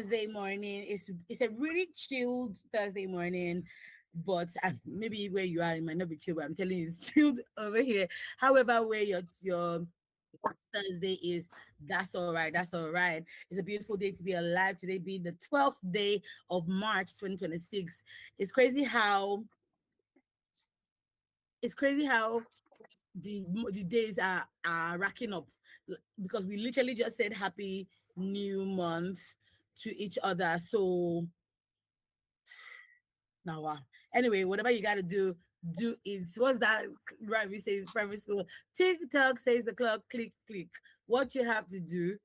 Thursday morning. It's a really chilled Thursday morning, but maybe where you are, it might not be chill. But I'm telling you, it's chilled over here. However, where your Thursday is, that's all right. That's all right. It's a beautiful day to be alive. Today being the 12th day of March 2026. It's crazy how it's crazy how the days are racking up because we literally just said happy new month to each other. So now, anyway, whatever you got to do it. What's that? Right, we say in primary school. Tick tock says the clock. Click click. What you have to do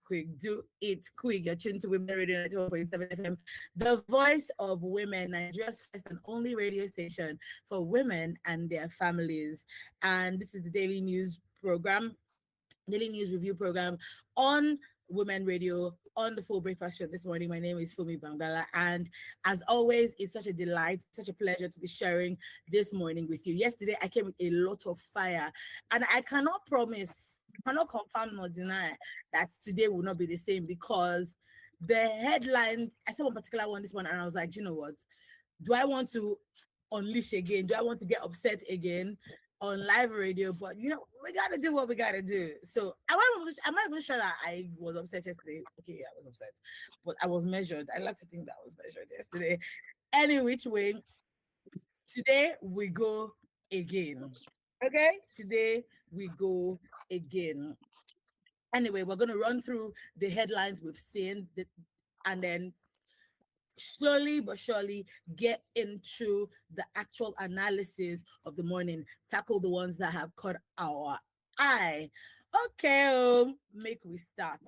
quick. Do it quick. You're tuned to Women Radio 91.7 FM, the voice of women, Nigeria's first and only radio station for women and their families. And this is the daily news review program on Women Radio on the Full Breakfast Show this morning. My name is Fumi Bangala, and as always, it's such a delight, such a pleasure to be sharing this morning with you. Yesterday, I came with a lot of fire, and I cannot promise, cannot confirm nor deny that today will not be the same because the headline, I saw one particular one this morning, and I was like, you know what? Do I want to unleash again? Do I want to get upset again on live radio? But we gotta do what we gotta do. So I'm not even sure that I was upset yesterday. Okay, yeah, I was upset, but I was measured. I like to think that I was measured yesterday. Any which way, today we go again. Okay, today we go again. Anyway, we're gonna run through the headlines we've seen, and then slowly but surely get into the actual analysis of the morning, tackle the ones that have caught our eye. Okay, make we start.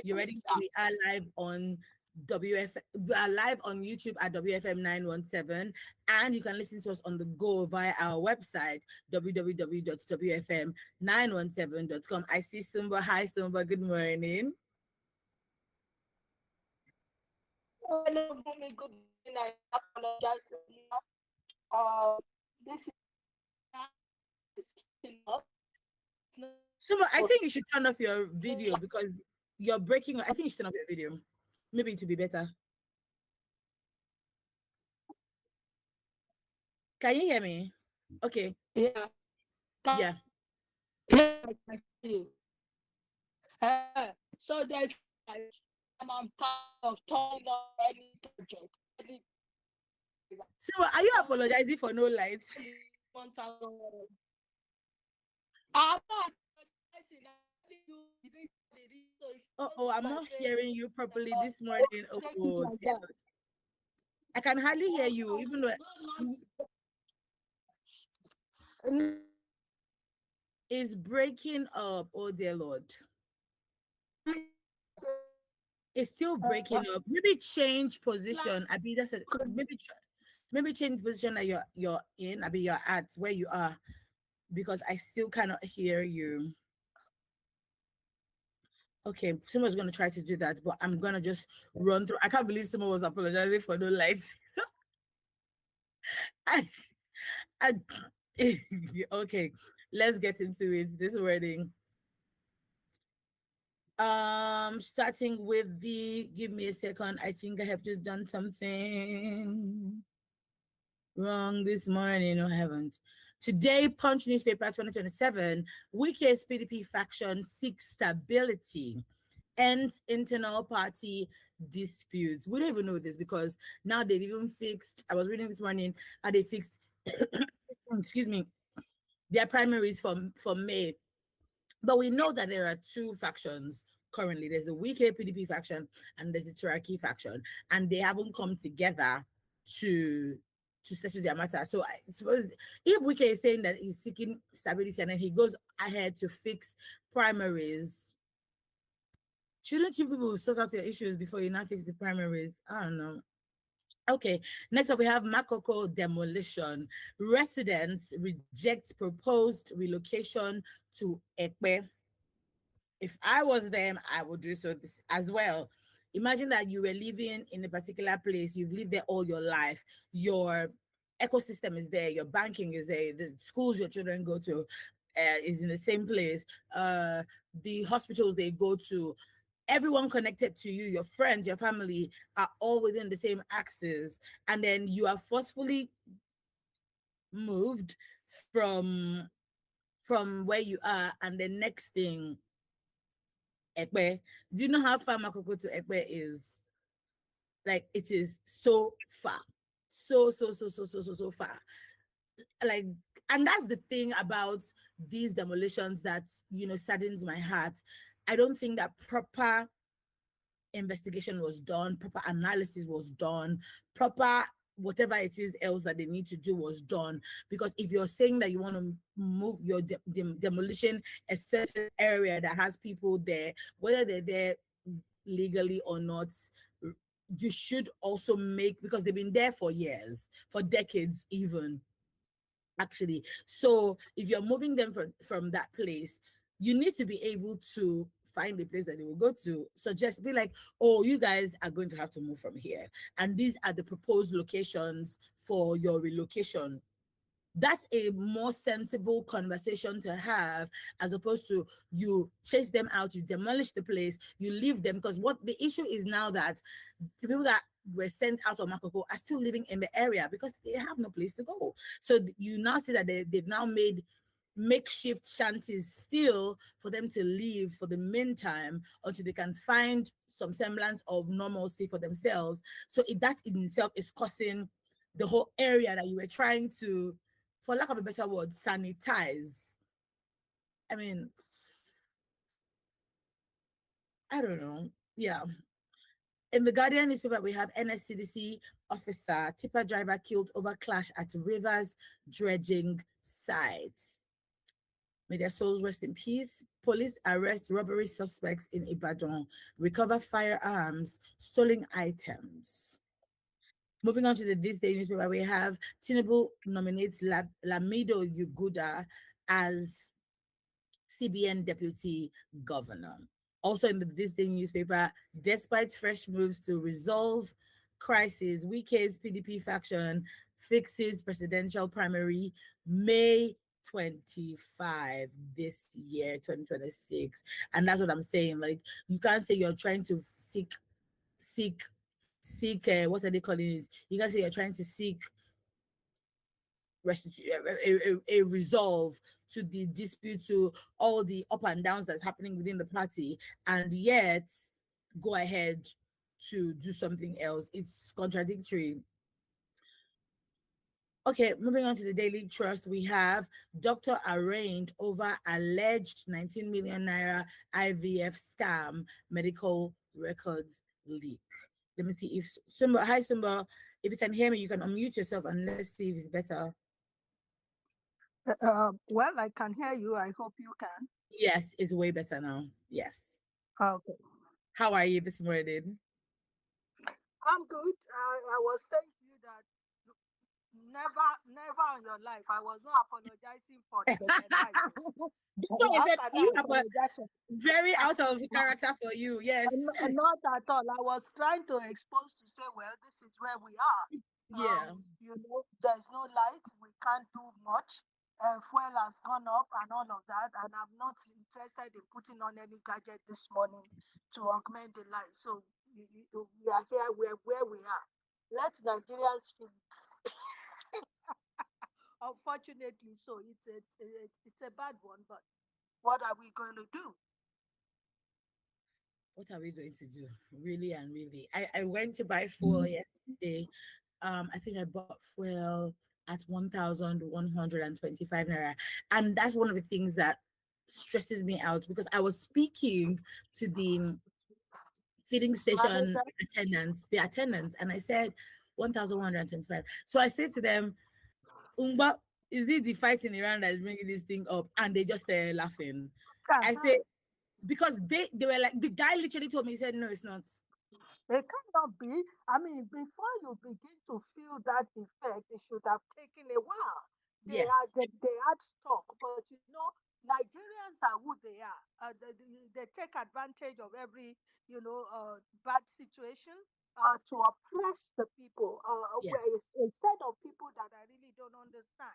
You ready? We are live on we are live on YouTube at WFM 917, and you can listen to us on the go via our website www.wfm917.com. I see Sumba. Hi Sumba, good morning. Hello, Bumi. Good morning. I apologize earlier. This is kicking up. Sumba, I think you should turn off your video because you're breaking. I think you should turn off your video. Maybe it will be better. Can you hear me? Okay. Yeah. Yeah. Yeah, I can see you. So I'm part of turning on any project. So are you apologizing for no lights? I'm not apologizing. Oh, I'm not hearing you properly this morning. Oh, dear. I can hardly hear you, even though it's breaking up. Oh, dear Lord. It's still breaking up. Maybe change position. I mean, that's it. Maybe change position that you're in. I mean, you're at where you are, because I still cannot hear you. Okay, someone's gonna try to do that, but I'm gonna just run through. I can't believe someone was apologizing for no lights. I, I, okay, let's get into it. This wording. Starting with give me a second. I think I have just done something wrong this morning. No, I haven't. Today, Punch newspaper 2027, Wike's PDP faction seeks stability, ends internal party disputes. We don't even know this because now they've even fixed, I was reading this morning how they fixed, excuse me, their primaries for May. But we know that there are two factions currently. There's the Wike PDP faction and there's the Turaki faction, and they haven't come together to settle their matter. So I suppose if Wike is saying that he's seeking stability and then he goes ahead to fix primaries, shouldn't you people sort out your issues before you now fix the primaries? I don't know. Okay, next up we have Makoko demolition. Residents reject proposed relocation to Ekpe. If I was them, I would do so as well. Imagine that you were living in a particular place, you've lived there all your life, your ecosystem is there, your banking is there, the schools your children go to is in the same place, the hospitals they go to, everyone connected to you, your friends, your family, are all within the same axis, and then you are forcefully moved from where you are, and the next thing, Ekpe. Do you know how far Makoko to Ekpe is? Like, it is so far, so far. Like, and that's the thing about these demolitions that saddens my heart. I don't think that proper investigation was done, proper analysis was done, proper whatever it is else that they need to do was done. Because if you're saying that you want to move your demolition a certain area that has people there, whether they're there legally or not, you should also make, because they've been there for years, for decades even, actually. So if you're moving them from that place, you need to be able to find the place that they will go to. So just be like, oh, you guys are going to have to move from here, and these are the proposed locations for your relocation. That's a more sensible conversation to have, as opposed to you chase them out, you demolish the place, you leave them. Because what the issue is now, that the people that were sent out of Makoko are still living in the area because they have no place to go. So you now see that they've now made makeshift shanties still for them to live for the meantime, until they can find some semblance of normalcy for themselves. So that in itself is causing the whole area that you were trying to, for lack of a better word, sanitize. I mean, I don't know. Yeah. In the Guardian newspaper, we have NSCDC officer, tipper driver killed over clash at Rivers dredging site. May their souls rest in peace. Police arrest robbery suspects in Ibadan, recover firearms, stolen items. Moving on to the This Day newspaper, we have Tinubu nominates Lamido Yuguda as CBN deputy governor. Also in the This Day newspaper, despite fresh moves to resolve crisis, Wike's PDP faction fixes presidential primary May 25 this year, 2026. And that's what I'm saying. Like, you can't say you're trying to seek what are they calling it? You can't say you're trying to seek a resolve to the dispute, to all the up and downs that's happening within the party, and yet go ahead to do something else. It's contradictory. Okay, moving on to the Daily Trust, we have doctor arraigned over alleged 19 million naira IVF scam, medical records leak. Let me see if Sumba, hi Sumba, if you can hear me, you can unmute yourself and let's see if it's better. Well, I can hear you. I hope you can. Yes, it's way better now. Yes. Okay. How are you this morning? I'm good. I was saying to you that never, never in your life, I was not apologizing for the night. That's why I How said can I you have a apologize for? very out of character for you. Yes. Not at all. I was trying to expose to say, well, this is where we are. Yeah. There's no light. We can't do much. Fuel has gone up and all of that. And I'm not interested in putting on any gadget this morning to augment the light. So we are here where we are. Let Nigerians feel it. Unfortunately, so it's a bad one. But what are we going to do? What are we going to do? Really and really. I went to buy fuel yesterday. I think I bought fuel at 1,125 naira. And that's one of the things that stresses me out, because I was speaking to the feeding station Manager, attendants, and I said 1,125. So I said to them, Umba, is it the fight in Iran that is bringing this thing up? And they just started laughing. I said, because they were like, the guy literally told me, he said, no, it's not. it cannot be. I mean, before you begin to feel that effect, it should have taken a while. Yes, They had stock, but Nigerians are who they are. They take advantage of every bad situation to oppress the people. Where yes, instead of people that I really don't understand.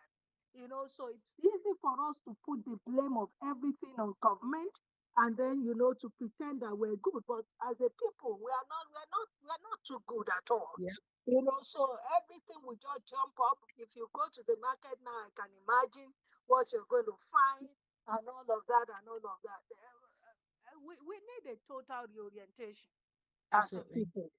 So it's easy for us to put the blame of everything on government and then to pretend that we're good. But as a people, we are not too good at all. Yeah, So everything will just jump up. If you go to the market now, I can imagine what you're going to find and all of that and all of that. We need a total reorientation as a absolutely. people.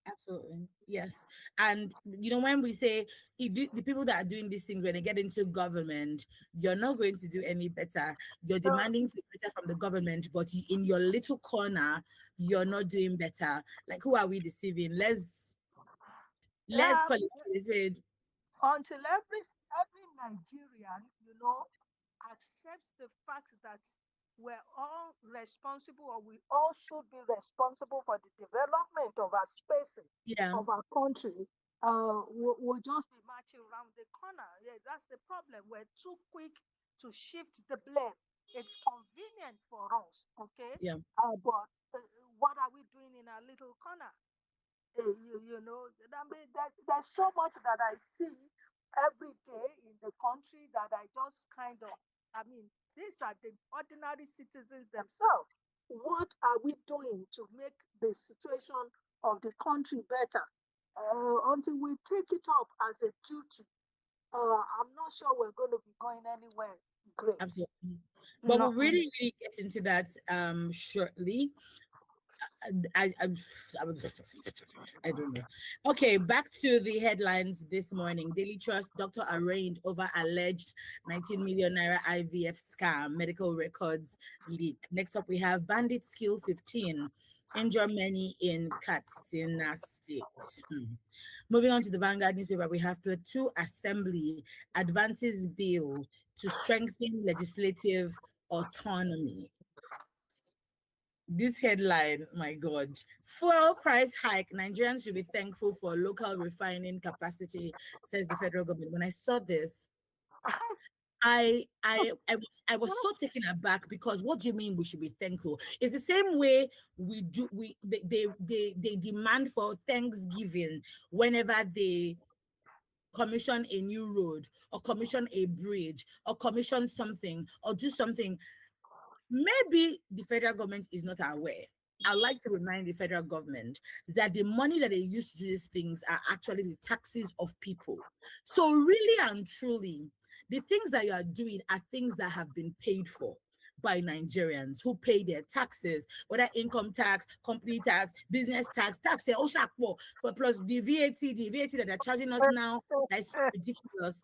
Absolutely. Yes. And when we say if the people that are doing these things, when they get into government, you're not going to do any better. You're So, demanding for better from the government, but in your little corner, you're not doing better. Like, who are we deceiving? Let's yeah, call it a spade. until every Nigerian, accepts the fact that we're all responsible, or we all should be responsible for the development of our spaces, Yeah, of our country. We'll just be marching around the corner. Yeah, that's the problem. We're too quick to shift the blame. It's convenient for us, okay? yeah, But what are we doing in our little corner? I mean, there's so much that I see every day in the country that I just kind of, I mean, these are the ordinary citizens themselves. What are we doing to make the situation of the country better? Until we take it up as a duty, I'm not sure we're going to be going anywhere great. absolutely. But No, we'll really, really get into that shortly. I, I don't know. Okay, back to the headlines this morning. Daily Trust: doctor arraigned over alleged 19 million naira IVF scam. Medical records leak. Next up, we have bandits kill 15, injure many in Katsina State. Moving on to the Vanguard newspaper, we have Plateau Assembly advances bill to strengthen legislative autonomy. This headline, my God. Fuel price hike. Nigerians should be thankful for local refining capacity, says the federal government. When I saw this, I was so taken aback, because what do you mean we should be thankful? It's the same way they demand for Thanksgiving whenever they commission a new road, or commission a bridge, or commission something, or do something. Maybe the federal government is not aware. I'd like to remind the federal government that the money that they use to do these things are actually the taxes of people. So, really and truly, the things that you are doing are things that have been paid for by Nigerians who pay their taxes, whether income tax, company tax, business tax, tax, but plus the VAT that they're charging us now, that is so ridiculous.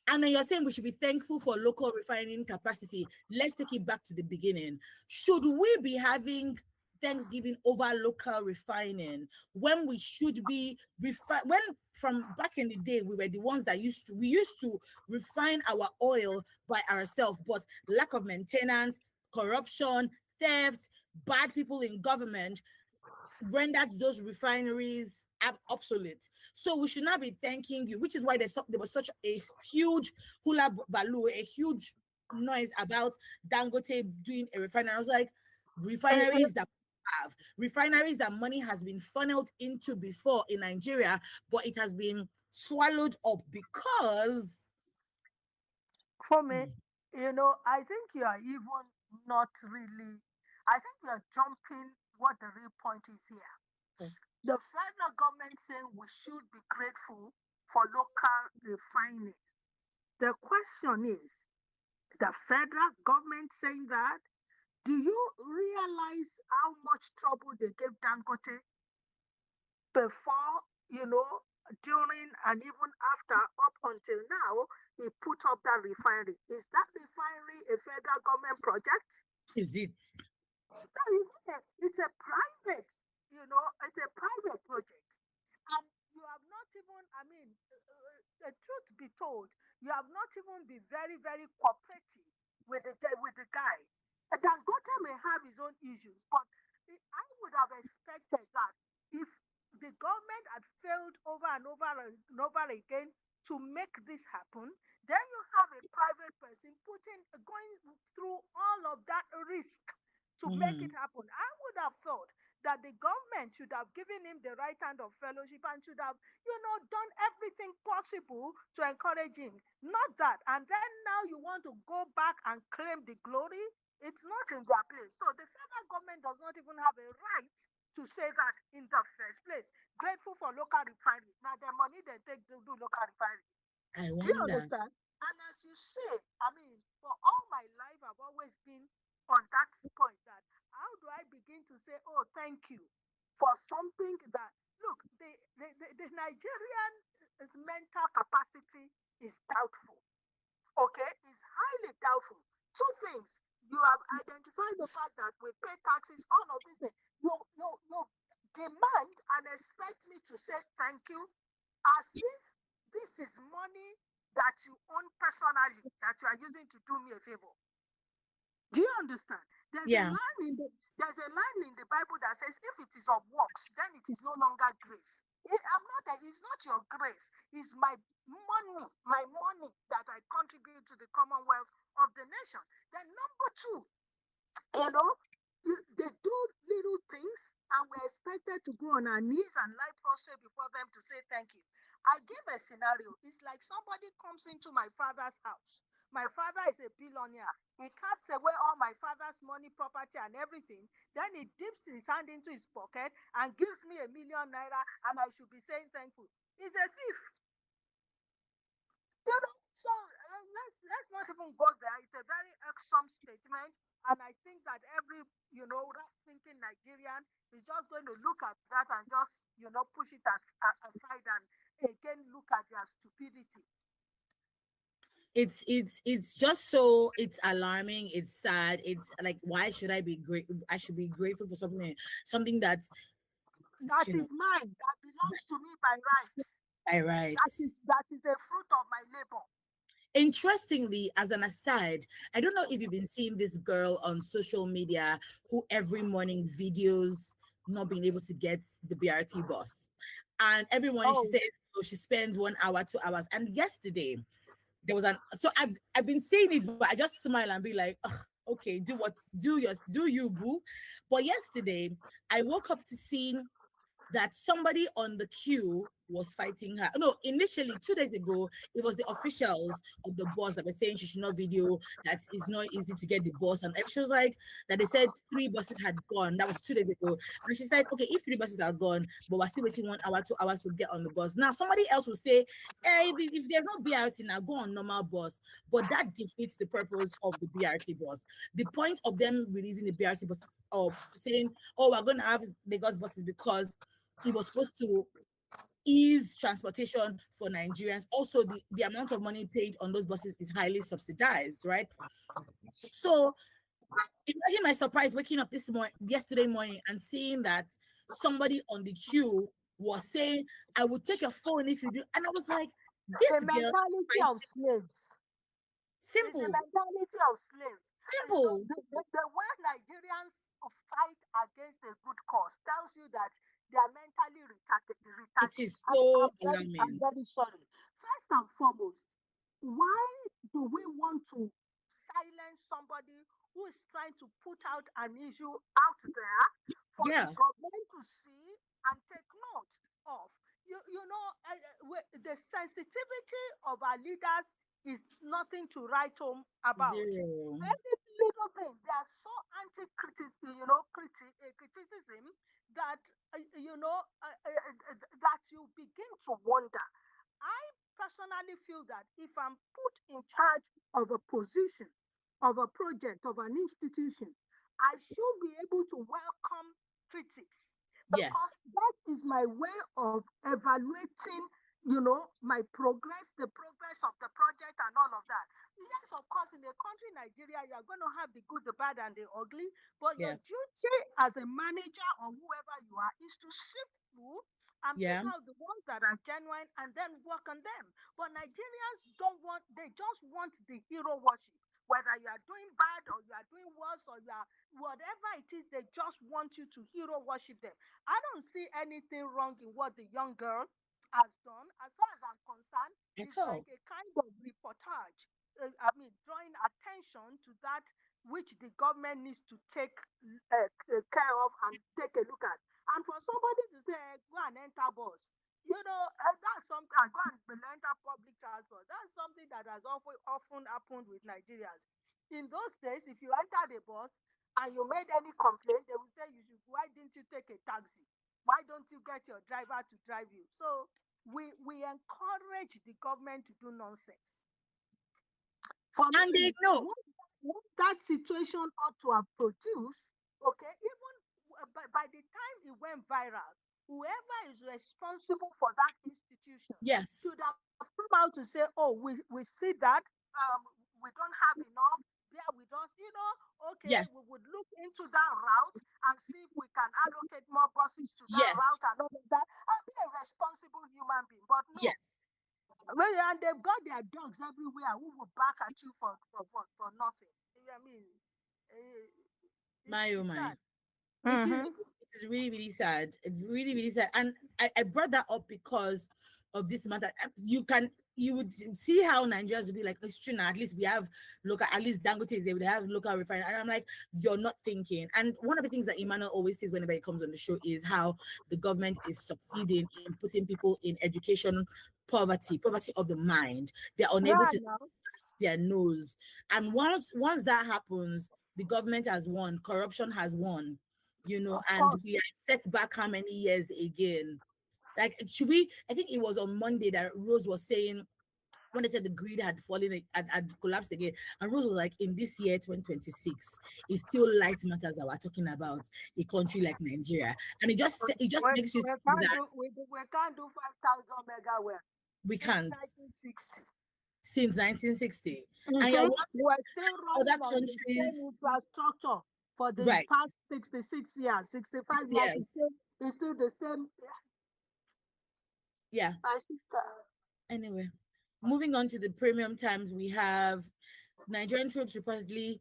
And then you're saying we should be thankful for local refining capacity. Let's take it back to the beginning. Should we be having Thanksgiving over local refining when we should be when from back in the day we were the ones that used to refine our oil by ourselves, but lack of maintenance, corruption, theft, bad people in government rendered those refineries obsolete. So we should not be thanking you, which is why there was such a huge hula baloo, a huge noise about Dangote doing a refinery. I was like, refineries that refineries that money has been funneled into before in Nigeria, but it has been swallowed up because For me, I think you are even not really, I think you're jumping what the real point is here. The federal government saying we should be grateful for local refining. The question is, the federal government saying that, do you realize how much trouble they gave Dangote before, during and even after, up until now, he put up that refinery? Is that refinery a federal government project? is it? No, it's a private, it's a private project. And you have not even, I mean, the truth be told, you have not even been very, very cooperative with the guy. Dangote may have his own issues, but I would have expected that if the government had failed over and over and over again to make this happen, then you have a private person going through all of that risk to make it Mhm. happen. I would have thought that the government should have given him the right hand of fellowship and should have, done everything possible to encourage him. Not that. And then now you want to go back and claim the glory? It's not in their place. So the federal government does not even have a right to say that in the first place. Grateful for local refinery. Now the money they take to do local refinery. I Do you wonder. understand? And as you say, I mean, for all my life, I've always been on that point that how do I begin to say, oh, thank you for something that, look, the Nigerian's mental capacity is doubtful, okay, is highly doubtful. Two things. You have identified the fact that we pay taxes, all of these things. You demand and expect me to say thank you as if this is money that you own personally, that you are using to do me a favor. Do you understand? Yeah. There's a line in the Bible that says, if it is of works, then it is no longer grace. I'm not. It's not your grace. It's my money that I contribute to the commonwealth of the nation. Then number two, you know, they do little things and we're expected to go on our knees and lie prostrate before them to say thank you. I give a scenario. It's like somebody comes into my father's house. My father is a billionaire. He carts away all my father's money, property, and everything. Then he dips his hand into his pocket and gives me a 1,000,000 naira, and I should be saying thankful. He's a thief. So let's not even go there. It's a very irksome statement, and I think that every right-thinking Nigerian is just going to look at that and just push it aside and again look at their stupidity. It's just so it's alarming, it's sad, it's like, why should I be great? I should be grateful for something that, That you know, is mine. That belongs to me by rights. I write. That is a fruit of my labor. Interestingly, as an aside, I don't know if you've been seeing this girl on social media who every morning videos not being able to get the BRT bus. And every morning she Oh, says, oh, she spends 1 hour, 2 hours. And yesterday there was I've been seeing it, but I just smile and be like, "Ugh, okay, do you, boo." But yesterday I woke up to see that somebody on the queue was fighting her. No, initially 2 days ago, it was the officials of the bus that were saying she should not video, that it's not easy to get the bus. And she was like, that they said 3 buses had gone. That was 2 days ago. And she said, okay, if 3 buses are gone, but we're still waiting 1 hour, 2 hours to get on the bus. Now, somebody else will say, hey, if there's no BRT now, go on normal bus. But that defeats the purpose of the BRT bus. The point of them releasing the BRT bus, or saying, oh, we're going to have Lagos buses, because it was supposed to ease transportation for Nigerians. Also, the amount of money paid on those buses is highly subsidized, right? So imagine my surprise waking up yesterday morning and seeing that somebody on the queue was saying, I would take your phone if you do. And I was like, the this girl, mentality right? of slaves. It's the Simple, mentality of slaves. simple. The way Nigerians fight against a good cause tells you that they are mentally It retarded. is so I'm alarming. very sorry. First and foremost, why do we want to silence somebody who is trying to put out an issue out there for the Yeah, government to see and take note of? The sensitivity of our leaders is nothing to write home about. zero. Any little thing, they are so anti-criticism, criticism that that you begin to wonder. I personally feel that if I'm put in charge of a position, of a project, of an institution, I should be able to welcome critics because Yes, that is my way of evaluating, my progress, the progress of the project, and all of that. Yes, of course, in a country, Nigeria, you are going to have the good, the bad, and the ugly. But your yes, duty as a manager or whoever you are is to sift through and pick yeah, out the ones that are genuine and then work on them. But Nigerians don't want, they just want the hero worship. Whether you are doing bad or you are doing worse or you are whatever it is, they just want you to hero worship them. I don't see anything wrong in what the young girl has done. As far as I'm concerned, at it's like all. a kind of reportage. Drawing attention to that which the government needs to take care of and take a look at. And for somebody to say, go and enter bus, that's something, go and enter public transport. That's something that has often happened with Nigerians. in those days, if you enter the bus and you made any complaint, they will say you should. Why didn't you take a taxi? Why don't you get your driver to drive you? So we encourage the government to do nonsense. For And they me, know. what that situation ought to have produced, okay, even by the time it went viral, whoever is responsible for that institution Yes. should have come out to say, oh, we see that we don't have enough, bear with us, okay, Yes. we would look into that route and see if we can allocate more buses to that Yes. route and all of that, and be a responsible human being. But no, Yes. well, and they've got their dogs everywhere who will bark at you for nothing. I mean, eh, My oh it's my. sad. It is Mm-hmm. it is really, really sad. It's really, really sad. And I brought that up because of this matter. You would see how Nigerians would be like, it's true now, at least we have local, at least Dangote is there, they have local refinery. And I'm like, you're not thinking. And one of the things that Emmanuel always says whenever he comes on the show is how the government is succeeding in putting people in education poverty of the mind. They're unable Yeah, to now, pass their nose. And once that happens, the government has won, corruption has won, of and course. we are set back how many years again? Like, should we? I think it was on Monday that Rose was saying when they said the grid had fallen, had collapsed again. And Rose was like, in this year, 2026, it's still light matters that we're talking about a country like Nigeria. And it just makes you think that We can't do 5,000 mega well we since can't 1960. since 1960. And you're Mm-hmm. wondering We're still how other running on the countries, same infrastructure for the right? past 66 years, 65 years. Yes, It's still the same. yeah. My sister. Anyway, moving on to the premium times, we have Nigerian troops reportedly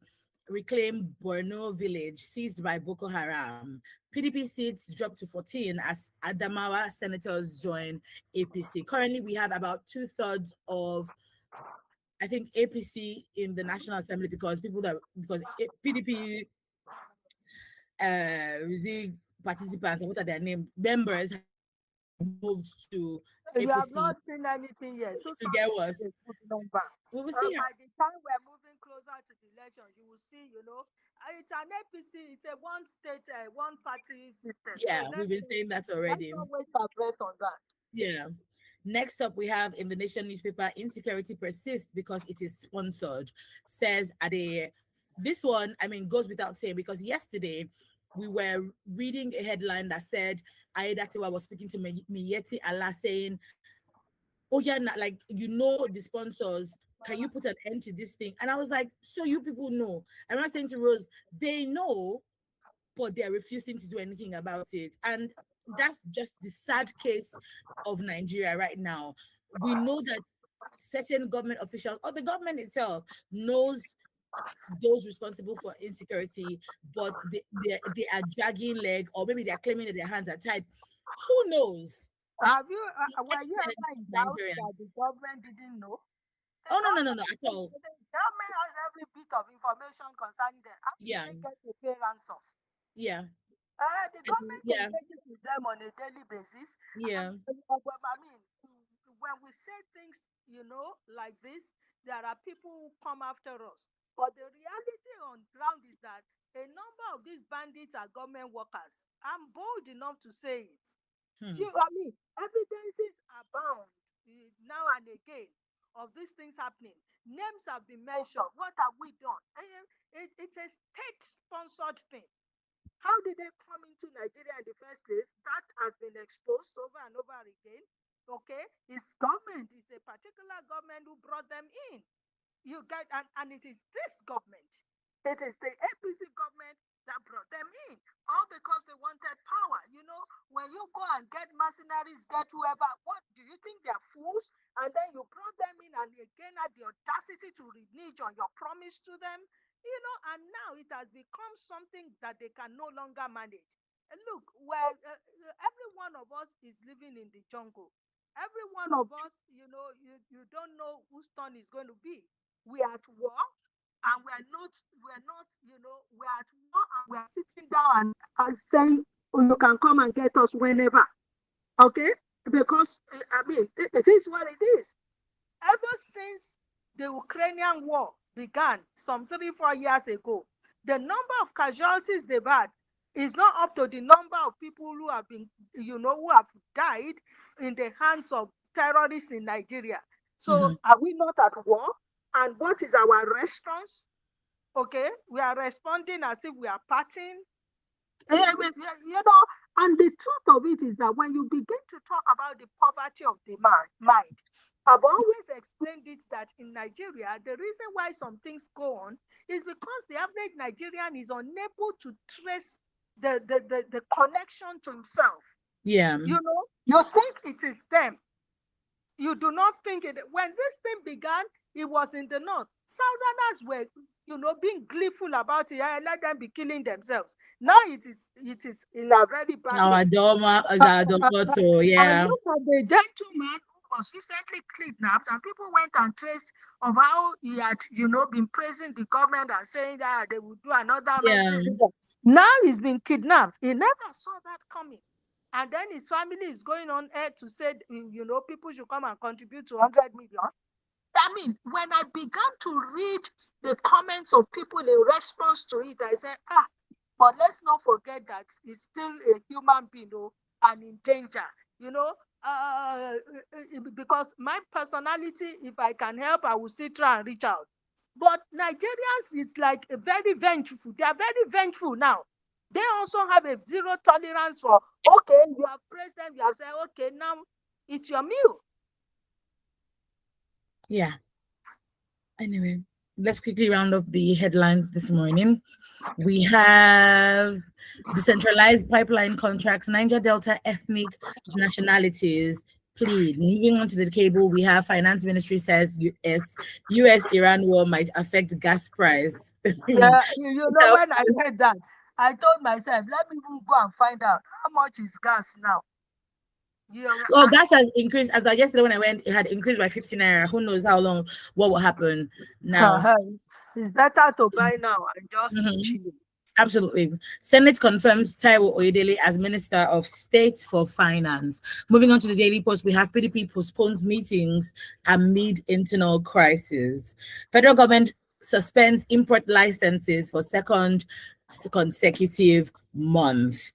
reclaim Borno village seized by Boko Haram. PDP seats dropped to 14 as Adamawa senators join APC. Currently, we have about two-thirds of, I think, APC in the National Assembly because PDP participants, what are their names, members moved to You have APC not seen anything yet. to get 2,000 us. is a good number. We will see how. By the time we're moving closer to the elections, you will see, it's an APC, it's a one state, one party system. Yeah, So we've been saying that let's already. not waste our breath on that. Yeah. Next up, we have in the Nation newspaper, insecurity persists because it is sponsored, says Ade. This one, I mean, goes without saying because yesterday we were reading a headline that said Aiyedatiwa was speaking to Miyeti Allah saying, oh yeah, like, the sponsors, can you put an end to this thing? And I was like, so you people know. And I was saying to Rose, they know, but they're refusing to do anything about it. And that's just the sad case of Nigeria right now. We know that certain government officials or the government itself knows those responsible for insecurity, but they are dragging leg, or maybe they're claiming that their hands are tied. Who knows? Were you Experts ever in doubt Nigerians. that the government didn't know? The Oh, no, no, no, government, no, at all. the government has every bit of information concerning them. How did Yeah, they get to pay ransom? yeah, The government yeah, engages with them on a daily basis. yeah. I mean, when we say things, like this, there are people who come after us. But the reality on ground is that a number of these bandits are government workers. I'm bold enough to say it. Hmm. Evidences abound now and again of these things happening. Names have been mentioned. What have we done? It's a state-sponsored thing. How did they come into Nigeria in the first place? That has been exposed over and over again. Okay, it's government. It's a particular government who brought them in. You get, and it is this government. It is the APC government that brought them in, all because they wanted power. When you go and get mercenaries, get whoever, what do you think they're fools? And then you brought them in and again had the audacity to renege on your promise to them, and now it has become something that they can no longer manage. And look, well, every one of us is living in the jungle. Every one of us, you don't know whose turn is going to be. We are at war, and we're not, we're at war, and we're sitting down and saying, oh, you can come and get us whenever. Okay? Because, it is what it is. Ever since the Ukrainian war began some 3-4 years ago, the number of casualties they've had is not up to the number of people who have been, who have died in the hands of terrorists in Nigeria. So are we not at war? And what is our response? Okay, we are responding as if we are partying. And the truth of it is that when you begin to talk about the poverty of the mind, I've always explained it that in Nigeria, the reason why some things go on is because the average Nigerian is unable to trace the connection to himself. Yeah. You think it is them. You do not think it. When this thing began, it was in the north. Southerners were, being gleeful about it. Let them be killing themselves. Now it is in a very bad Our Doma, yeah. And look at the gentleman who was recently kidnapped, and people went and traced of how he had, been praising the government and saying that they would do another. Yeah. Now he's been kidnapped. He never saw that coming. And then his family is going on air to say, people should come and contribute to 100 million. I mean, when I began to read the comments of people in response to it, I said, but let's not forget that he's still a human being, and in danger, because my personality, if I can help, I will still try and reach out. But Nigerians, it's like very vengeful. They are very vengeful now. They also have a zero tolerance for, okay, you have praised them, you have said, okay, now it's your meal. Yeah. Anyway, let's quickly round up the headlines this morning. We have decentralized pipeline contracts, Niger Delta ethnic nationalities plead. Moving on to the cable, we have Finance Ministry says US-Iran war might affect gas price. Yeah, when I heard that, I told myself, let me go and find out how much is gas now. Well, gas has increased. As I yesterday when I went, it had increased by 50 naira. Who knows how long, what will happen now? It's better to buy now and just chilling. Absolutely. Senate confirms Taiwo Oyedele as Minister of State for Finance. Moving on to the Daily Post, we have PDP postpones meetings amid internal crisis. Federal government suspends import licenses for second consecutive month.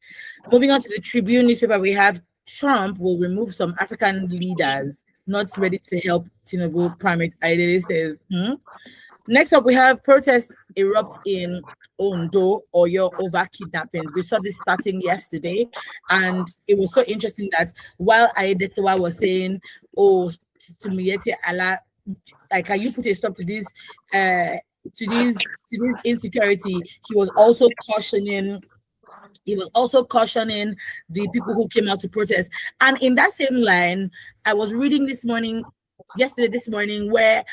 Moving on to the Tribune newspaper, we have Trump will remove some African leaders not ready to help Tinubu primate. Ayedele says. Next up, we have protests erupt in Ondo, Oyo, over kidnappings. We saw this starting yesterday, and it was so interesting that while Ayedetewa was saying, "Oh, to Miyetti Allah, like, can you put a stop to this insecurity?" He was also cautioning the people who came out to protest. And in that same line, I was reading this morning, where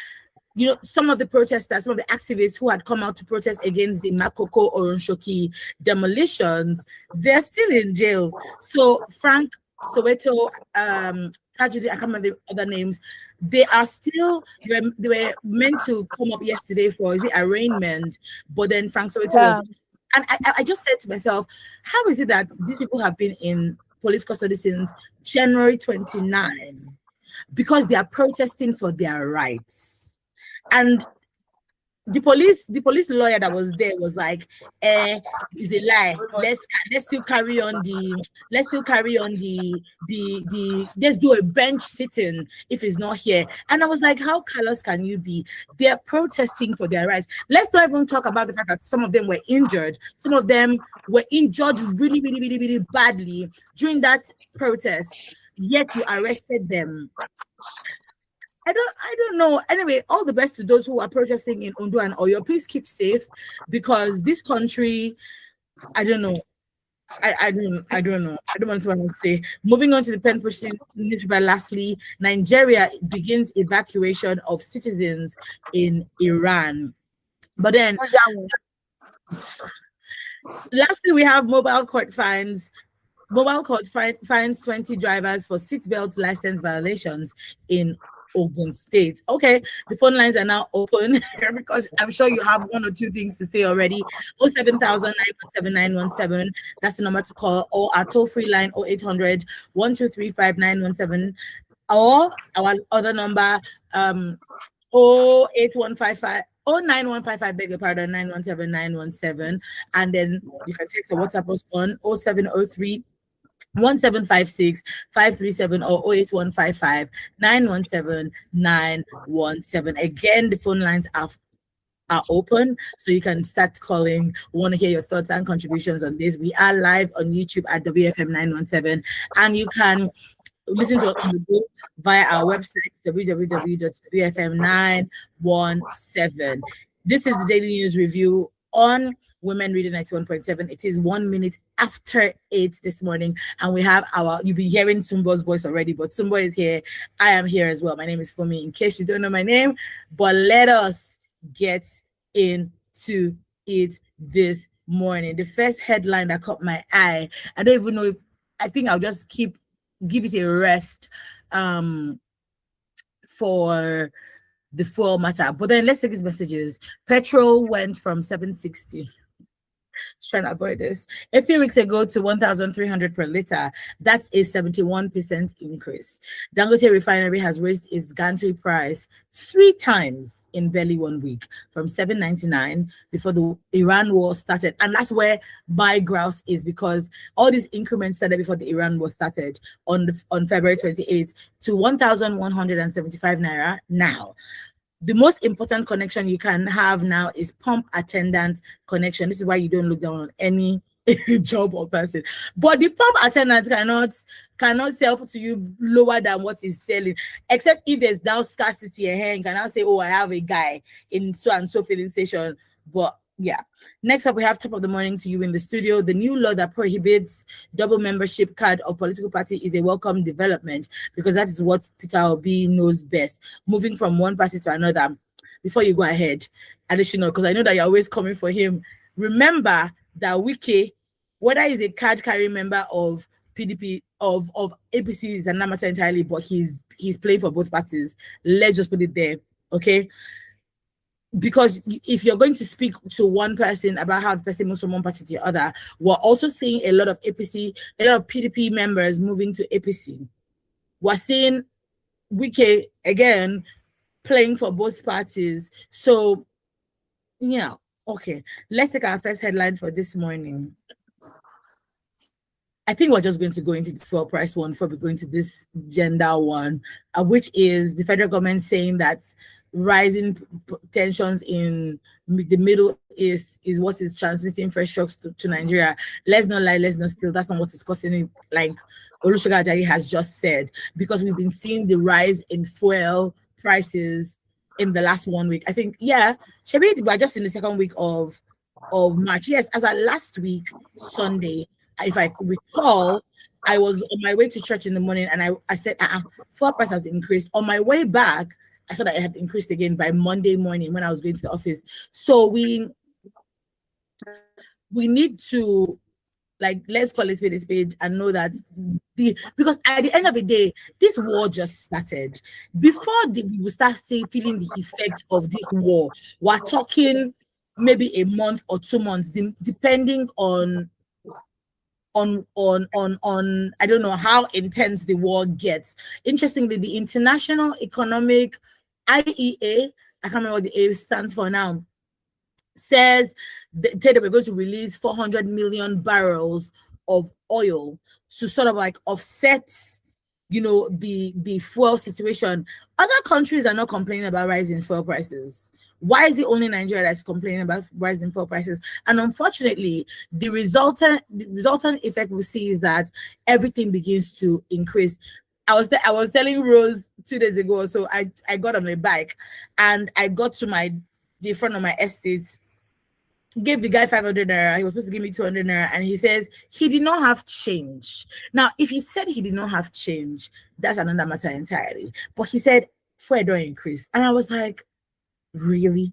some of the protesters, some of the activists who had come out to protest against the Makoko Oronshoki demolitions, they're still in jail. So Frank Soweto, Tragedy, I can't remember the other names. They are still, they were meant to come up yesterday for arraignment, but then Frank Soweto was. And I just said to myself, how is it that these people have been in police custody since January 29? Because they are protesting for their rights. And the police lawyer that was there was like, it's a lie. Let's still carry on the let's do a bench sitting if it's not here. And I was like, how callous can you be? They're protesting for their rights. Let's not even talk about the fact that some of them were injured. Some of them were injured really, really, really, really badly during that protest. Yet you arrested them. I don't know. Anyway, all the best to those who are protesting in Ondo and Oyo. Please keep safe, because this country, I don't know. I don't know. I don't want to say. Moving on to the pen pushing newspaper. Lastly, Nigeria begins evacuation of citizens in Iran. But then, lastly, we have mobile court fines. Mobile court fines 20 drivers for seatbelt license violations in Ogun State. Okay, the phone lines are now open because I'm sure you have one or two things to say already. 07000917917. That's the number to call, or our toll-free line 0800 1235917, or our other number 08155 Oh, 9155, beg your pardon, 917 and then you can text or WhatsApp us on 0703 1756 537 or 08155 917 917. Again, the phone lines are open, so you can start calling. We want to hear your thoughts and contributions on this. We are live on YouTube at WFM 917, and you can listen to us on the go via our website www.wfm917. This is the daily news review on Women Reading 91.7. It is 1 minute after 8 this morning, and we have you'll be hearing Sumbo's voice already, but Sumbo is here. I am here as well. My name is Fumi, in case you don't know my name, but let us get into it this morning. The first headline that caught my eye, I don't even know if I think I'll just give it a rest for the full matter. But then let's take these messages. Petrol went from 760. Trying to avoid this. A few weeks ago to 1,300 per liter. That's a 71% increase. Dangote Refinery has raised its gantry price 3 times in barely 1 week, from 799 before the Iran war started. And that's where my grouse is, because all these increments started before the Iran war started on February 28th to 1,175 naira now. The most important connection you can have now is pump attendant connection. This is why you don't look down on any job or person. But the pump attendant cannot sell to you lower than what is selling, except if there's now scarcity and you can now say, oh, I have a guy in so and so filling station. But yeah. Next up, we have top of the morning to you in the studio. The new law that prohibits double membership card of political party is a welcome development, because that is what Peter Obi knows best. Moving from one party to another. Before you go ahead, additional, because I know that you're always coming for him. Remember that Wike, whether he's a card carrying member of PDP of APC, is another matter entirely, but he's playing for both parties. Let's just put it there, okay? Because if you're going to speak to one person about how the person moves from one party to the other, we're also seeing a lot of PDP members moving to APC. We're seeing Wike again playing for both parties. So, yeah, okay. Let's take our first headline for this morning. I think we're just going to go into the fuel price one before we go into this gender one, which is the federal government saying that rising tensions in the Middle East is what is transmitting fresh shocks to Nigeria. Let's not lie, let's not steal. That's not what is causing it, like Olusegun Ajayi has just said, because we've been seeing the rise in fuel prices in the last 1 week. I think, yeah, Shebi, we're just in the second week of March. Yes, as at last week, Sunday, if I could recall, I was on my way to church in the morning and I said, fuel price has increased. On my way back, I saw that it had increased again by Monday morning when I was going to the office. So we need to, like, let's call it a spade and know that because at the end of the day, this war just started. Before we will start feeling the effect of this war, we're talking maybe a month or 2 months, depending on I don't know how intense the war gets. Interestingly, the International Economic IEA, I can't remember what the A stands for now, says that we're going to release 400 million barrels of oil to sort of like offset, the fuel situation. Other countries are not complaining about rising fuel prices. Why is it only Nigeria that's complaining about rising fuel prices? And unfortunately, the resultant effect we see is that everything begins to increase. I was telling Rose 2 days ago, so I got on a bike and I got to the front of my estate, gave the guy 500 naira. He was supposed to give me 200 naira, and he says he did not have change. Now, if he said he did not have change, that's another matter entirely. But he said fuel don't increase, and I was like, really?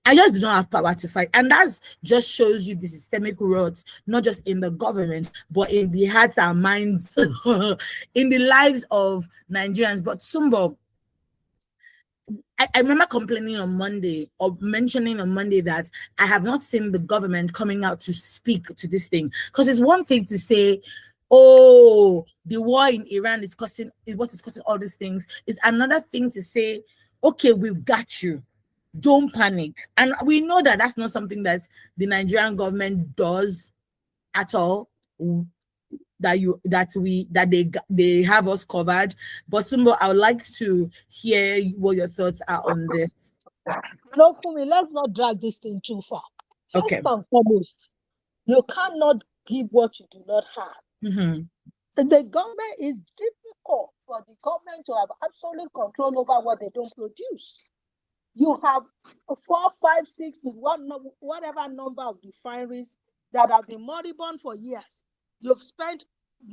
I just do not have power to fight. And that just shows you the systemic rot, not just in the government, but in the hearts and minds, in the lives of Nigerians. But Sumbo, I remember complaining on Monday, or mentioning on Monday, that I have not seen the government coming out to speak to this thing. Because it's one thing to say, oh, the war in Iran is what is causing all these things. It's another thing to say, okay, we've got you. don't panic. And we know that that's not something that the Nigerian government does at all. They have us covered. But Sumbo, I would like to hear what your thoughts are on this. Fumi, let's not drag this thing too far. First and foremost, you cannot give what you do not have. Mm-hmm. The government is difficult for the government to have absolute control over what they don't produce. You have 4, 5, 6, whatever number of refineries that have been moribund for years. You've spent,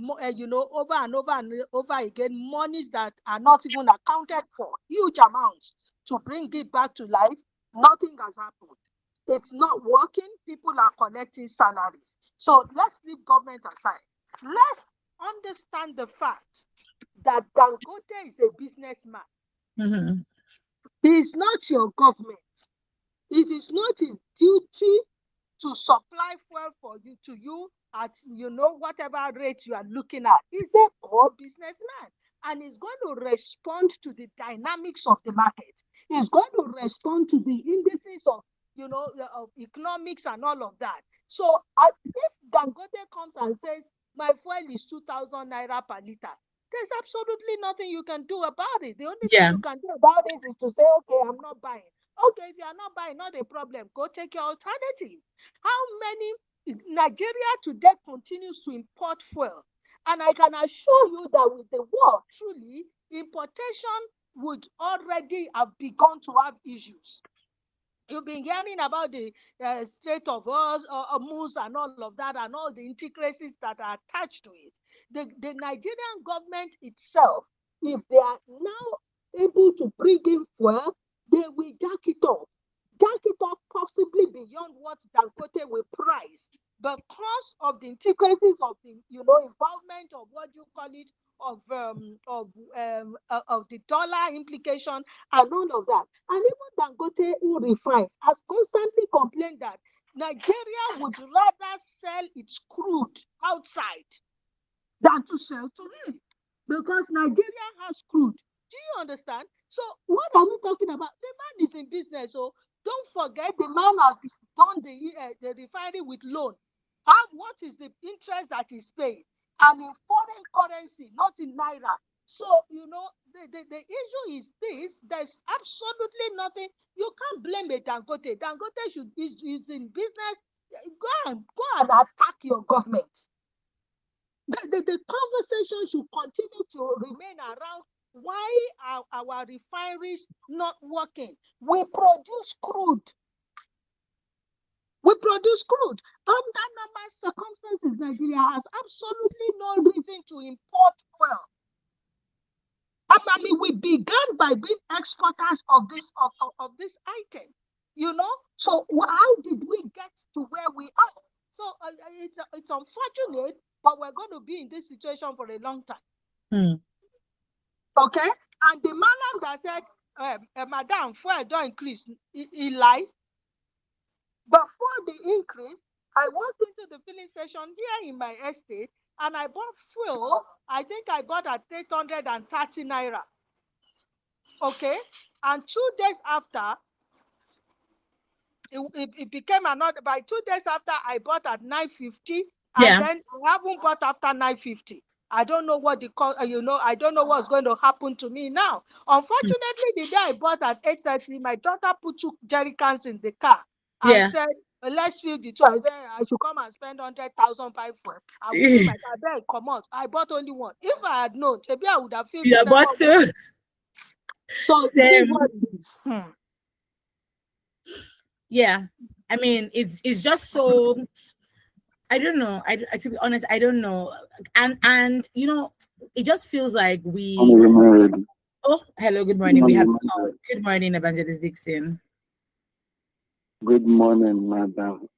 over and over and over again, monies that are not even accounted for, huge amounts, to bring it back to life. Nothing has happened. It's not working. People are collecting salaries. So let's leave government aside. Let's understand the fact that Dangote is a businessman. Mm-hmm. He is not your government. It is not his duty to supply fuel for you to you at whatever rate you are looking at. He's a core businessman, and he's going to respond to the dynamics of the market. He's going to respond to the indices of of economics and all of that. So if Dangote comes and says my fuel is 2,000 naira per liter, there's absolutely nothing you can do about it. The only thing you can do about it is to say, okay, I'm not buying. Okay, if you are not buying, not a problem. Go take your alternative. How many Nigeria today continues to import fuel? And I can assure you that with the war, truly, importation would already have begun to have issues. You've been hearing about the Strait of Hormuz and all of that, and all the intricacies that are attached to it. The Nigerian government itself, if they are now able to bring in fuel, they will jack it up possibly beyond what Dangote will price, because of the intricacies of the involvement of what you call it of the dollar implication and all of that. And even Dangote, who refines, has constantly complained that Nigeria would rather sell its crude outside than to sell to him, because Nigeria has crude. Do you understand? So what are we talking about? The man is in business, so don't forget the man has done the refinery with loan. What is the interest that is paid? And in foreign currency, not in naira. So the issue is this: there's absolutely nothing. You can't blame a Dangote. Dangote is in business. Go and attack your government. The conversation should continue to remain around why are our refineries not working. We produce crude. Under normal circumstances, Nigeria has absolutely no reason to import fuel. I mean, we began by being exporters of this item. So how did we get to where we are? So it's unfortunate, but we're going to be in this situation for a long time. Okay? And the man that said, Madam, fuel don't increase, he lied. Before the increase, I walked into the filling station here in my estate, and I bought fuel. I think I bought at 830 naira. Okay? And 2 days after, it became another. By 2 days after, I bought at 950, and then I haven't bought after 950. I don't know what I don't know what's going to happen to me now. Unfortunately, the day I bought at 8:30, my daughter put 2 jerry cans in the car and said, let's fill the 2. I said, I should come and spend 100,000 buy fuel. I will fill my car. Then come out. I bought only 1. If I had known, maybe I would have filled the bought 2. So this is what it is. Yeah, I mean, it's just so, I don't know. To be honest, I don't know. And it just feels like we. Oh, hello. Good morning. We have. Good morning, Evangelist Dixon. Good morning, Madam.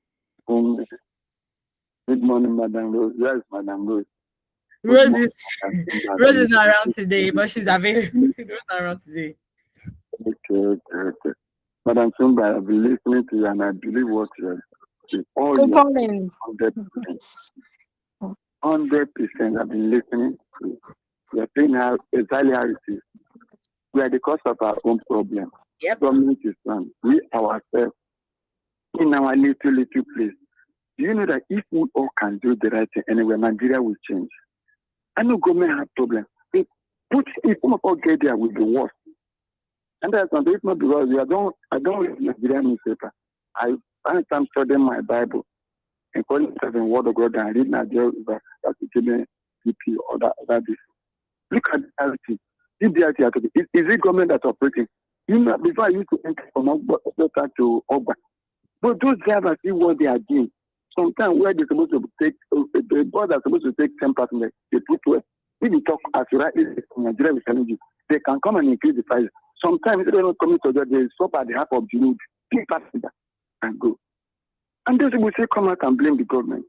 Good morning, Madam Rose. Yes, Madam Rose. Rose is not around today, but she's available. She's not around today. Okay. Madam Sumba, I've been listening to you, and I believe what you're saying. Good morning. 100%. I've been listening to you. You're saying exactly how it is. We are the cause of our own problem. Yep. Government is wrong. We ourselves, in our little place, do you know that if we all can do the right thing anywhere, Nigeria will change? I know government have problems. If some of us get there, will be worse. And that's not, it's not because I don't read Nigerian newspaper. I sometimes studying my Bible and calling myself in Word of God and read Nigeria that's the GP or that. Look at the reality. If the reality is it government that's operating? You know, before I used to enter from Ogba to Ogba, but those drivers see what they are doing. Sometimes where they're supposed to take, the board are supposed to take 10 passengers, they put 12. If you talk as you rightly in Nigeria with energy, they can come and increase the price. Sometimes if they're not coming to that, they stop at the half of the road, take passengers and go. And those people say come out and blame the government.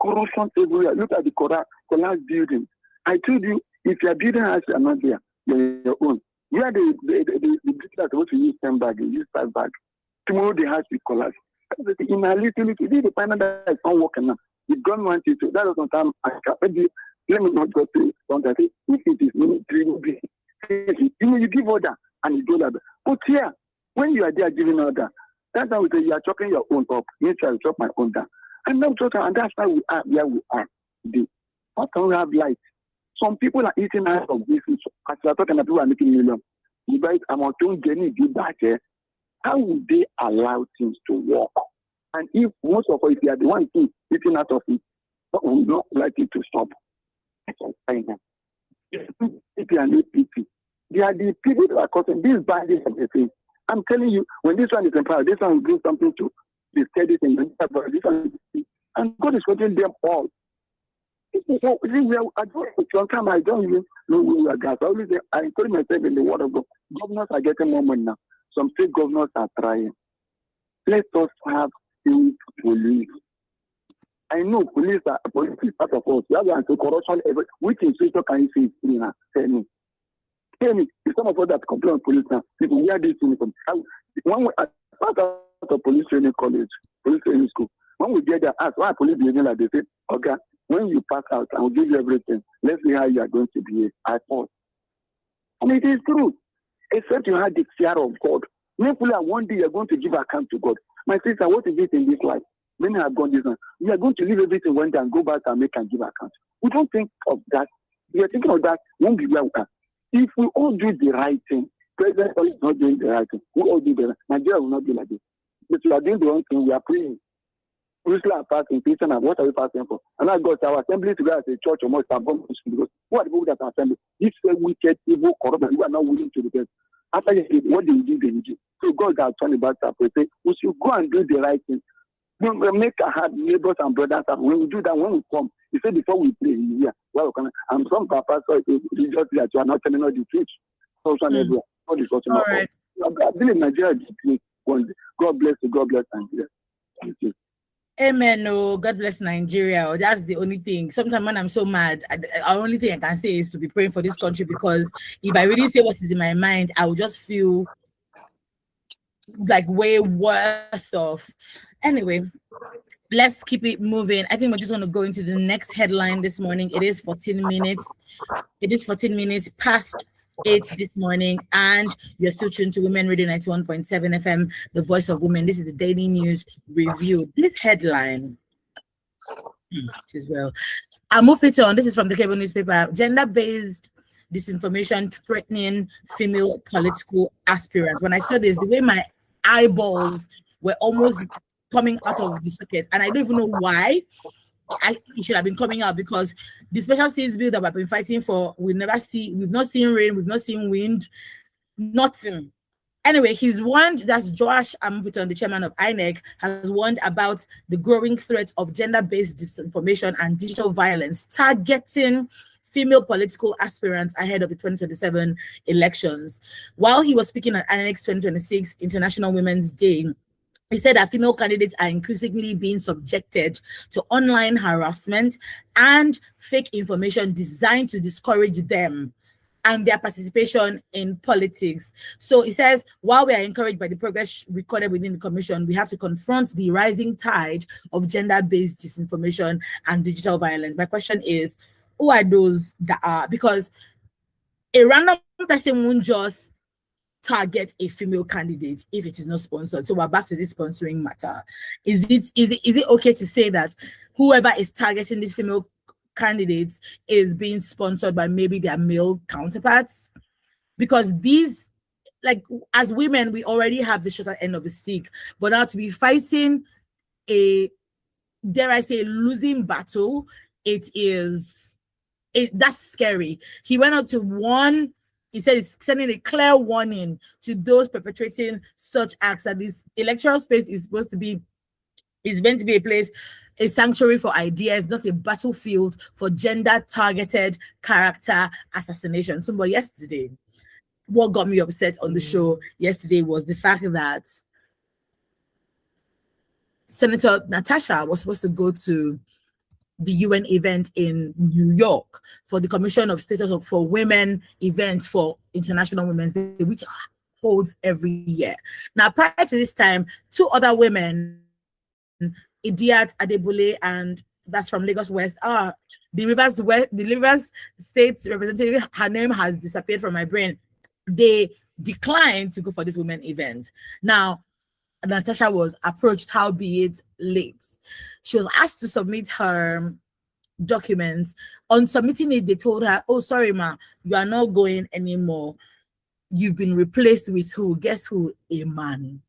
Corruption everywhere. Look at the collapsed building. I told you, if your building house are not there, you're your own. Where the people are supposed to use 10 bags, they use 5 bags. Tomorrow the house will collapse. In a little, the final that is not working now. The government is to, that is not time. Let me not go to something. If it is military, you give order and you do that. But here, when you are there giving order, that's how we say you are chopping your own up. Me too, I chop my own down. And that's why we are where we are today. How can we have light? Some people are eating out of this. As we are talking about people are making millions. You guys, I'm not doing any good back here. How would they allow things to work? And if most of us, if you are the one thing eating out of it, we will not like it to stop. That's all I know. If you are not people, they are the people that are causing these bandits and the thing. I'm telling you, when this one is empowered, this one will bring something to the steady thing. And God is watching them all. Sometimes I don't even know who we are. I encourage myself in the word of God. Governors are getting more money now. Some state governors are trying. Let us have police. I know police is part of us. You have to answer corruption. Which institution can you see free now? Tell me. If some of us that complain on police now, people wear this uniform. One part of police training college, police training school. When we get there, ask why police behaving like they say, okay, when you pass out, I will give you everything. Let's see how you are going to behave. I thought. And it is true. Except you have the fear of God. Hopefully, one day you're going to give account to God. My sister, what is it in this life? Many have gone this one. We are going to leave everything one day and go back and make and give account. We don't think of that. We are thinking of that when we are. If we all do the right thing, President is not doing the right thing. We all do the right thing. Nigeria will not be like this. If we are doing the wrong thing, we are praying. We are fasting, Christian, and what are we fasting for? And I got our assembly to go as a church or mosque and because who are the people that are assembling? These wicked, evil, corrupt, who are not willing to repent. After you did what they do. So God has turned about to say, we should go and do the right thing. We make our heart neighbors and brothers up. When we do that, when we come, he said before we pray, yeah, well, and some papas religious that you are not telling us the truth. So everywhere. God is talking about. Right. I believe Nigeria is one day. God bless you. God bless Nigeria. Thank you. Amen. Oh, God bless Nigeria. Oh, that's the only thing. Sometimes when I'm so mad, the only thing I can say is to be praying for this country, because if I really say what is in my mind, I will just feel like way worse off. Anyway, let's keep it moving. I think we're just going to go into the next headline this morning. It is 14 minutes. It is 14 minutes past 8 this morning, and you're still tuned to Women Radio 91.7 FM, the voice of women. This is the daily news review. This headline as well. I'll move it on. This is from the cable newspaper. Gender-based disinformation threatening female political aspirants. When I saw this, the way my eyeballs were almost coming out of the socket, and I don't even know why. It should have been coming out, because the special states bill that we've been fighting for, we've not seen rain, we've not seen wind, nothing. Anyway, he's warned, that's Joash Ambuton, the chairman of INEC, has warned about the growing threat of gender-based disinformation and digital violence targeting female political aspirants ahead of the 2027 elections. While he was speaking at INEC's 2026 International Women's Day, he said that female candidates are increasingly being subjected to online harassment and fake information designed to discourage them and their participation in politics. So he says, while we are encouraged by the progress recorded within the commission, we have to confront the rising tide of gender-based disinformation and digital violence. My question is, who are those that are? Because a random person won't just target a female candidate if it is not sponsored? So we're back to this sponsoring matter. Is it okay to say that whoever is targeting these female candidates is being sponsored by maybe their male counterparts? Because these, like, as women, we already have the shorter end of the stick, but now to be fighting a, dare I say, losing battle, that's scary. He went out to warn. He said he's sending a clear warning to those perpetrating such acts, that this electoral space is meant to be a place, a sanctuary for ideas, not a battlefield for gender-targeted character assassination. So, but yesterday, what got me upset on the show yesterday was the fact that Senator Natasha was supposed to go to the UN event in New York for the Commission of Status for Women event for International Women's Day, which holds every year. Now, prior to this time, two other women, Idiat Adebule, and that's from Lagos West, the Rivers State representative, her name has disappeared from my brain. They declined to go for this women event. Now, Natasha was approached, howbeit late. She was asked to submit her documents. On submitting it, they told her, oh, sorry, ma, you are not going anymore. You've been replaced with who? Guess who? A man.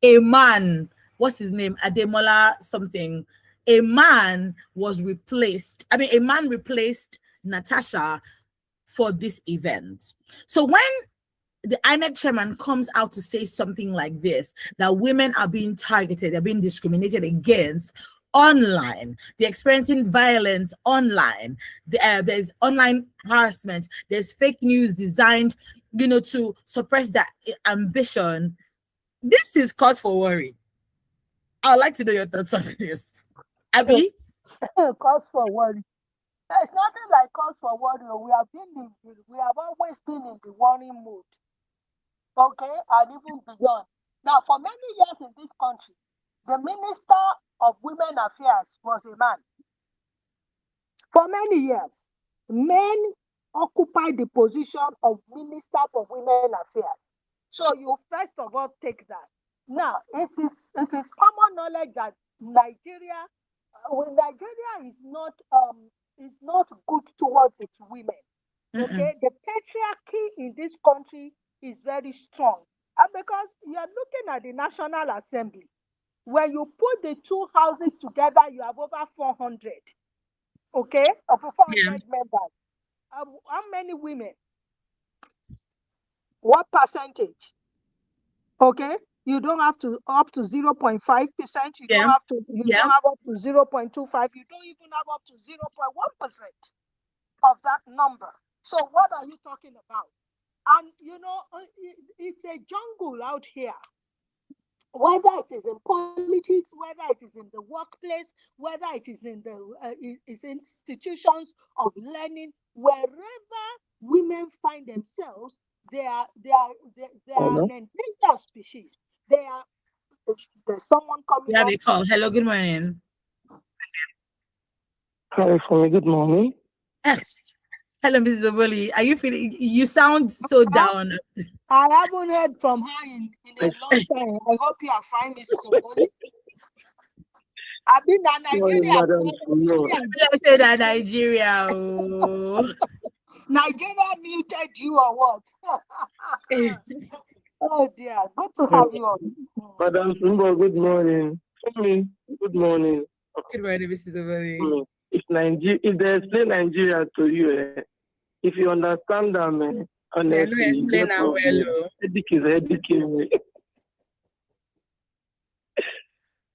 A man. What's his name? Ademola something. A man was replaced. A man replaced Natasha for this event. So when the INEC chairman comes out to say something like this, that women are being targeted, they're being discriminated against online, they're experiencing violence online, there's online harassment, there's fake news designed, to suppress that ambition. This is cause for worry. I'd like to know your thoughts on this. Abby? Cause for worry. There's nothing like cause for worry. We have always been in the warning mood. Okay, and even beyond. Now, for many years in this country, the Minister of Women Affairs was a man. For many years, men occupied the position of Minister for Women Affairs. So you first of all take that. Now, it is common knowledge that Nigeria is not good towards its women. Okay, the patriarchy in this country is very strong, and because you are looking at the National Assembly, when you put the two houses together, you have over 400. Okay, of 400 members. How many women? What percentage? Okay, you don't have to up to 0.5%. You don't have to. You don't have up to 0.25. You don't even have up to 0.1% of that number. So what are you talking about? And it's a jungle out here. Whether it is in politics, whether it is in the workplace, whether it is in the institutions of learning, wherever women find themselves, they are an endangered species. There's someone coming. We have a call. Hello, good morning. Hi, for me. Good morning. Yes. Hello, Mrs. Oboli. Are you feeling? You sound so down. I haven't heard from her in a long time. I hope you are fine, Mrs. Oboli. I've been in Nigeria. Let's say that Nigeria. Oh. Nigeria muted you or what? Oh dear, good to have you on. Madam Sumbo, good morning. Good morning. Good morning, Mrs. Oboli. If they explain Nigeria to you, if you understand them, honestly, explain now well.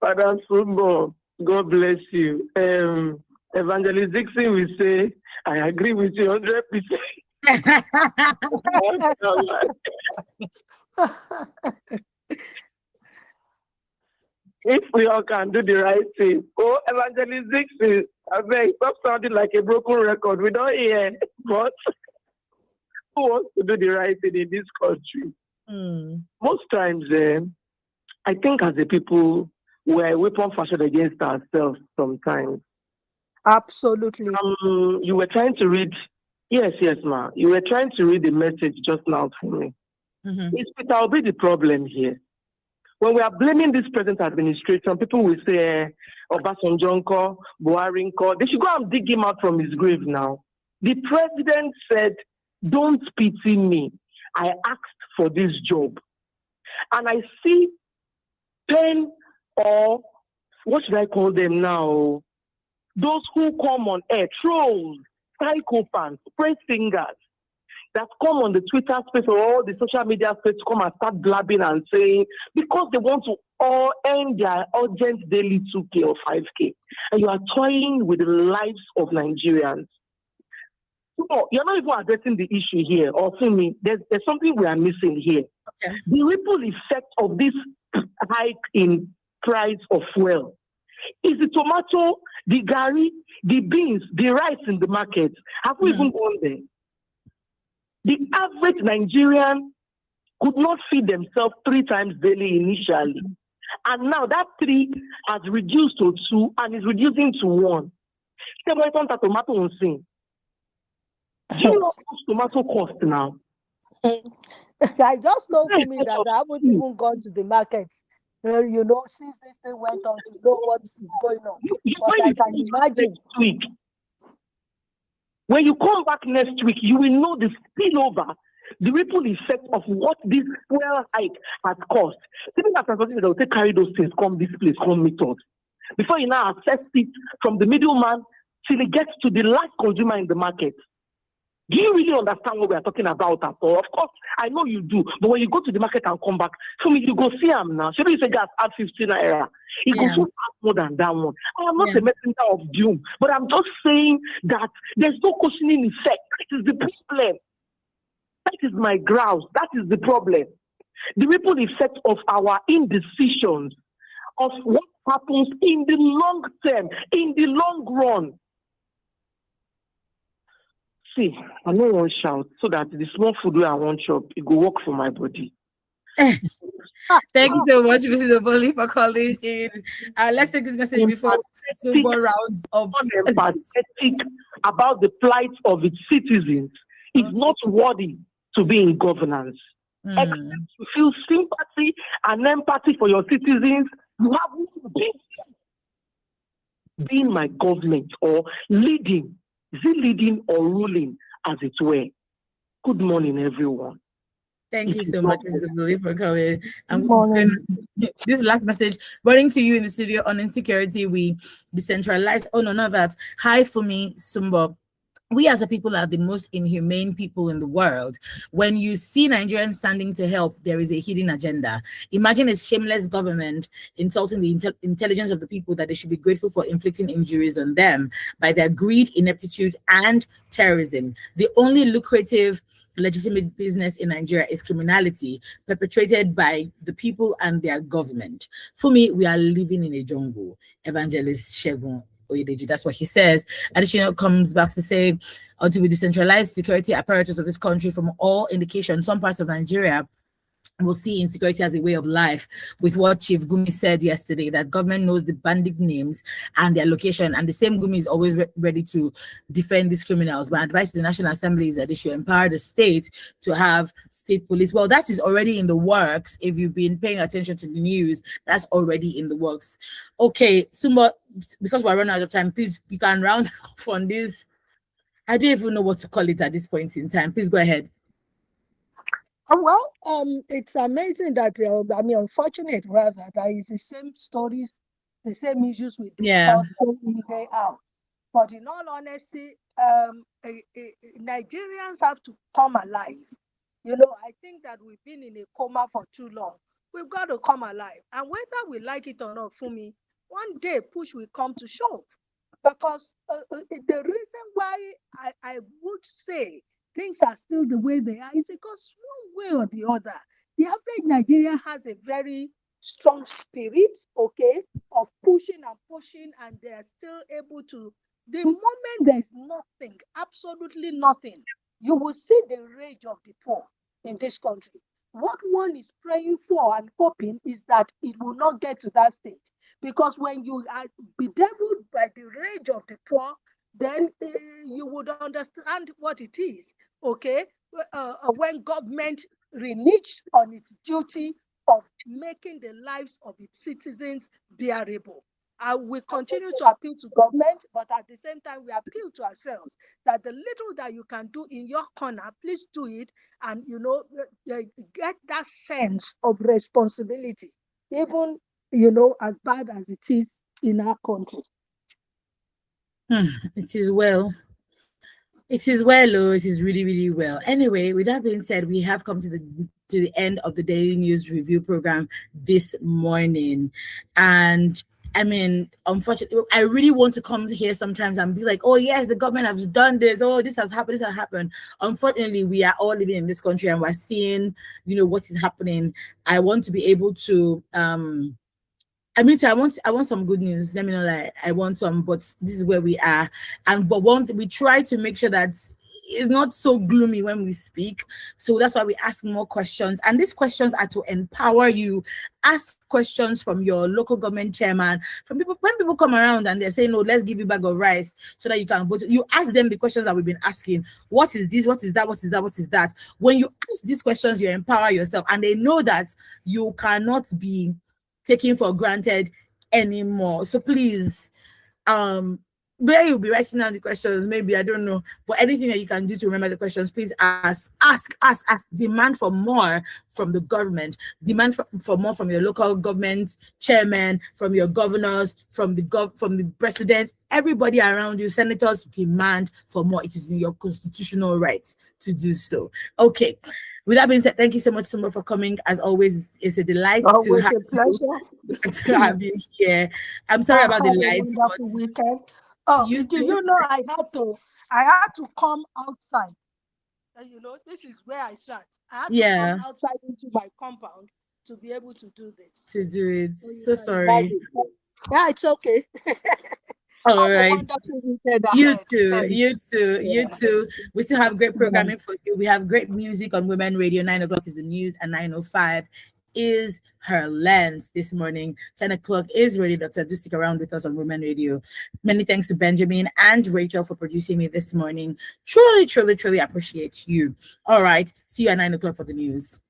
Madam Sumbo, God bless you. Evangelist Dixon will say, I agree with you 100%. If we all can do the right thing, Evangelist Dixon, I beg, stop sounding like a broken record. We don't hear, but who wants to do the right thing in this country? Most times, I think as a people, we're a weapon fashioned against ourselves sometimes. Absolutely. You were trying to read, yes, ma. You were trying to read the message just now for me. Mm-hmm. Is Peter Obi the problem here? When we are blaming this present administration, people will say, Obasanjo nko, Buhari nko. They should go and dig him out from his grave now. The president said, don't pity me. I asked for this job. And I see 10 or what should I call them now? Those who come on air, trolls, psychopaths, praise singers, that come on the Twitter space or all the social media space to come and start blabbing and saying, because they want to all earn their urgent daily 2K or 5K. And you are toying with the lives of Nigerians. So you're not even addressing the issue here. Or to me, there's something we are missing here. Okay. The ripple effect of this hike in price of fuel is the tomato, the gari, the beans, the rice in the market. Have we even gone there? The average Nigerian could not feed themselves 3 times daily initially. And now that 3 has reduced to 2 and is reducing to 1. Do you know what tomato cost now? I just know for me that I haven't even gone to the markets, since this thing went on to know what is going on. But I can imagine. Next week, when you come back next week, you will know the spillover, the ripple effect of what this fuel hike has cost. People that transportation, they will take carry those things, come this place, come meet us. Before you now assess it from the middleman till it gets to the last consumer in the market. Do you really understand what we are talking about at all? Of course, I know you do. But when you go to the market and come back, for me, you go see them now. So you say gas at 15 naira. It goes so more than that one. I am not a messenger of doom, but I'm just saying that there's no cushioning effect. That is the problem. That is my grouse. That is the problem. The ripple effect of our indecisions, of what happens in the long term, in the long run. See, I don't want to shout so that the small food where I want chop, it go work for my body. Thank you so much, Mrs. Oboli, for calling in. Let's take this message before some more rounds of empathetic about the plight of its citizens is not worthy to be in governance. Except you feel sympathy and empathy for your citizens, you have no business being my government or leading. Is it leading or ruling, as it were? Good morning, everyone. Thank you so much, Mr. Bully, for coming. This last message, running to you in the studio on insecurity, we decentralized. Oh, no, not that. Hi, Fumi Sumbo. We as a people are the most inhumane people in the world. When you see Nigerians standing to help, there is a hidden agenda. Imagine a shameless government insulting the intelligence of the people that they should be grateful for inflicting injuries on them by their greed, ineptitude, and terrorism. The only lucrative legitimate business in Nigeria is criminality perpetrated by the people and their government. For me, we are living in a jungle. Evangelist Shegun Oyedeji, that's what he says. Additional comes back to say, until we decentralize security apparatus of this country, from all indications, some parts of Nigeria will see insecurity as a way of life, with what Chief Gumi said yesterday, that government knows the bandit names and their location, and the same Gumi is always ready to defend these criminals. My advice to the National Assembly is that they should empower the state to have state police. Well, that is already in the works. If you've been paying attention to the news, that's already in the works. Okay, Sumba, because we're running out of time, please, you can round off on this. I don't even know what to call it at this point in time. Please go ahead. Well, it's amazing that, unfortunate rather, that is the same stories, the same issues we discuss day in, day out. But in all honesty, Nigerians have to come alive. I think that we've been in a coma for too long. We've got to come alive. And whether we like it or not, Fumi, one day push will come to shove. Because the reason why I would say things are still the way they are is because one way or the other, the average Nigerian has a very strong spirit, of pushing, and they are still able to. The moment there's nothing, absolutely nothing, you will see the rage of the poor in this country. What one is praying for and hoping is that it will not get to that stage. Because when you are bedeviled by the rage of the poor, then you would understand what it is, when government reneged on its duty of making the lives of its citizens bearable. We continue to appeal to government, but at the same time, we appeal to ourselves that the little that you can do in your corner, please do it, and get that sense of responsibility, even as bad as it is in our country. It is well. It is well, oh, it is really, really well. Anyway, with that being said, we have come to the end of the daily news review program this morning. And I mean, unfortunately, I really want to come here sometimes and be like, oh yes, the government has done this, oh, this has happened. Unfortunately, we are all living in this country and we're seeing, what is happening. I want to be able to I mean, I want some good news. Let me know, like I want some, but this is where we are. But we try to make sure that it's not so gloomy when we speak. So that's why we ask more questions. And these questions are to empower you. Ask questions from your local government chairman, from people. When people come around and they're saying, "No, let's give you a bag of rice so that you can vote," you ask them the questions that we've been asking. What is this? What is that? What is that? What is that? When you ask these questions, you empower yourself, and they know that you cannot be taken for granted anymore. So please, where you'll be writing down the questions, maybe, I don't know, but anything that you can do to remember the questions, please ask, demand for more from the government, demand for more from your local government chairman, from your governors, from the president, everybody around you, senators, demand for more. It is in your constitutional right to do so. Okay. With that being said, thank you so much, Sumba, for coming. As always, it's a delight to have you here. I'm sorry about the lights, but weekend. I had to come outside. This is where I sat. I had to come outside into my compound to be able to do this. To do it. So sorry. Yeah, it's okay. All right. You too. We still have great programming for you. We have great music on Women Radio. 9 o'clock is the news, and 9:05 is her lens this morning. 10 o'clock is Radio Doctor. Do stick around with us on Women Radio. Many thanks to Benjamin and Rachel for producing me this morning. Truly, truly, truly appreciate you. All right. See you at 9 o'clock for the news.